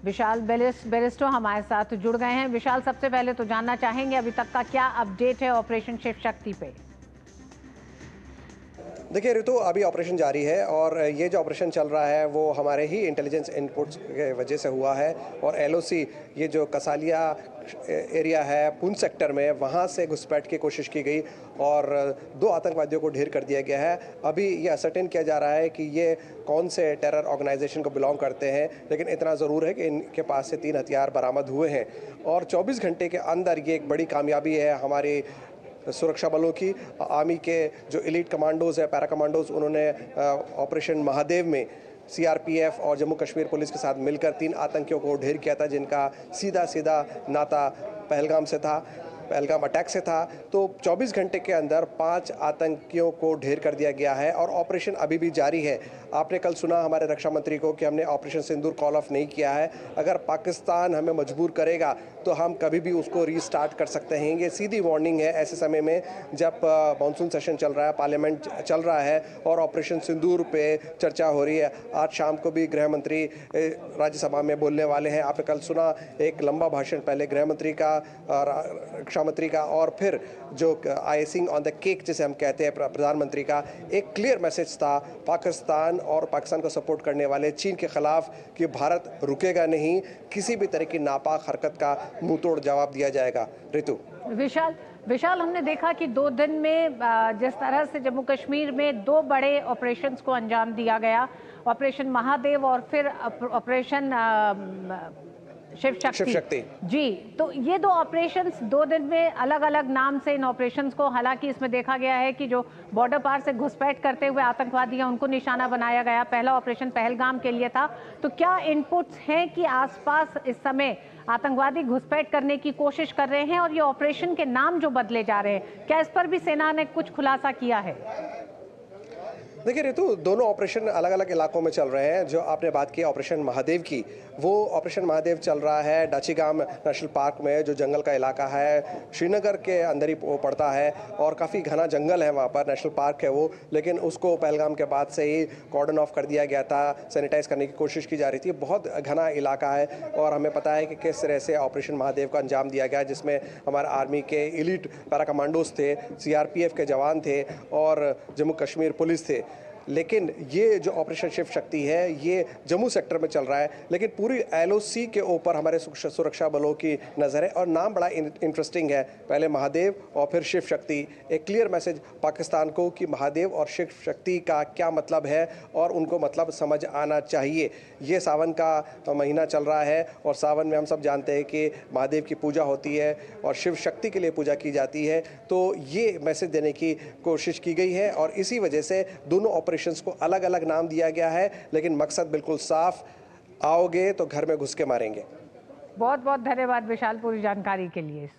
विशाल Bairstow हमारे साथ जुड़ गए हैं। विशाल, सबसे पहले तो जानना चाहेंगे अभी तक का क्या अपडेट है ऑपरेशन शिव शक्ति पे? देखिए ऋतु, अभी ऑपरेशन जारी है और ये जो ऑपरेशन चल रहा है वो हमारे ही इंटेलिजेंस इनपुट्स के वजह से हुआ है। और एलओसी, ये जो कसालिया एरिया है पुंछ सेक्टर में, वहाँ से घुसपैठ की कोशिश की गई और 2 आतंकवादियों को ढेर कर दिया गया है। अभी ये असर्टेन किया जा रहा है कि ये कौन से टेरर ऑर्गेनाइजेशन को बिलोंग करते हैं, लेकिन इतना ज़रूर है कि इनके पास से 3 हथियार बरामद हुए हैं और 24 घंटे के अंदर ये एक बड़ी कामयाबी है हमारी सुरक्षा बलों की। आर्मी के जो एलीट कमांडोज़ है, पैरा कमांडोज़, उन्होंने ऑपरेशन महादेव में सीआरपीएफ और जम्मू कश्मीर पुलिस के साथ मिलकर 3 आतंकियों को ढेर किया था, जिनका सीधा नाता पहलगाम से था, पहलगाम अटैक से था। तो 24 घंटे के अंदर 5 आतंकियों को ढेर कर दिया गया है और ऑपरेशन अभी भी जारी है। आपने कल सुना हमारे रक्षा मंत्री को कि हमने ऑपरेशन सिंदूर कॉल ऑफ नहीं किया है। अगर पाकिस्तान हमें मजबूर करेगा तो हम कभी भी उसको रीस्टार्ट कर सकते हैं। ये सीधी वार्निंग है ऐसे समय में जब मानसून सेशन चल रहा है, पार्लियामेंट चल रहा है और ऑपरेशन सिंदूर पे चर्चा हो रही है। आज शाम को भी गृह मंत्री राज्यसभा में बोलने वाले हैं। आपने कल सुना एक लंबा भाषण, पहले गृह मंत्री का, रक्षा मंत्री का और फिर जो आइसिंग ऑन द केक जिसे हम कहते हैं प्रधानमंत्री का। एक क्लियर मैसेज था पाकिस्तान और पाकिस्तान को सपोर्ट करने वाले चीन के खिलाफ कि भारत रुकेगा नहीं, किसी भी तरह की नापाक हरकत का मुंह तोड़ जवाब दिया जाएगा। ऋतु। विशाल, हमने देखा कि 2 दिन में जिस तरह से जम्मू कश्मीर में 2 बड़े ऑपरेशंस को अंजाम दिया गया, ऑपरेशन महादेव और फिर ऑपरेशन शिव शक्ति जी, तो ये 2 ऑपरेशंस 2 दिन में अलग अलग नाम से इन ऑपरेशंस को, हालांकि इसमें देखा गया है कि जो बॉर्डर पार से घुसपैठ करते हुए आतंकवादी हैं उनको निशाना बनाया गया। पहला ऑपरेशन पहलगाम के लिए था। तो क्या इनपुट्स हैं कि आसपास इस समय आतंकवादी घुसपैठ करने की कोशिश कर रहे हैं और ये ऑपरेशन के नाम जो बदले जा रहे हैं, क्या इस पर भी सेना ने कुछ खुलासा किया है? देखिए ऋतु, दोनों ऑपरेशन अलग अलग इलाकों में चल रहे हैं। जो आपने बात की ऑपरेशन महादेव की, वो ऑपरेशन महादेव चल रहा है डाचीगाम नेशनल पार्क में, जो जंगल का इलाका है, श्रीनगर के अंदर ही वो पड़ता है और काफ़ी घना जंगल है वहाँ पर, नेशनल पार्क है वो। लेकिन उसको पहलगाम के बाद से ही कॉर्डन ऑफ कर दिया गया था, सैनिटाइज करने की कोशिश की जा रही थी। बहुत घना इलाका है और हमें पता है कि किस तरह से ऑपरेशन महादेव का अंजाम दिया गया, जिसमें हमारे आर्मी के एलीट पैरा कमांडोज थे, सीआरपीएफ के जवान थे और जम्मू कश्मीर पुलिस थे। लेकिन ये जो ऑपरेशन शिव शक्ति है ये जम्मू सेक्टर में चल रहा है, लेकिन पूरी एलओसी के ऊपर हमारे सुरक्षा बलों की नज़र है और नाम बड़ा इंटरेस्टिंग है। पहले महादेव और फिर शिव शक्ति। एक क्लियर मैसेज पाकिस्तान को कि महादेव और शिव शक्ति का क्या मतलब है और उनको मतलब समझ आना चाहिए। ये सावन का महीना चल रहा है और सावन में हम सब जानते हैं कि महादेव की पूजा होती है और शिव शक्ति के लिए पूजा की जाती है। तो ये मैसेज देने की कोशिश की गई है और इसी वजह से दोनों ऑपरेशंस को अलग अलग नाम दिया गया है, लेकिन मकसद बिल्कुल साफ, आओगे तो घर में घुस के मारेंगे। बहुत बहुत धन्यवाद विशाल पूरी जानकारी के लिए।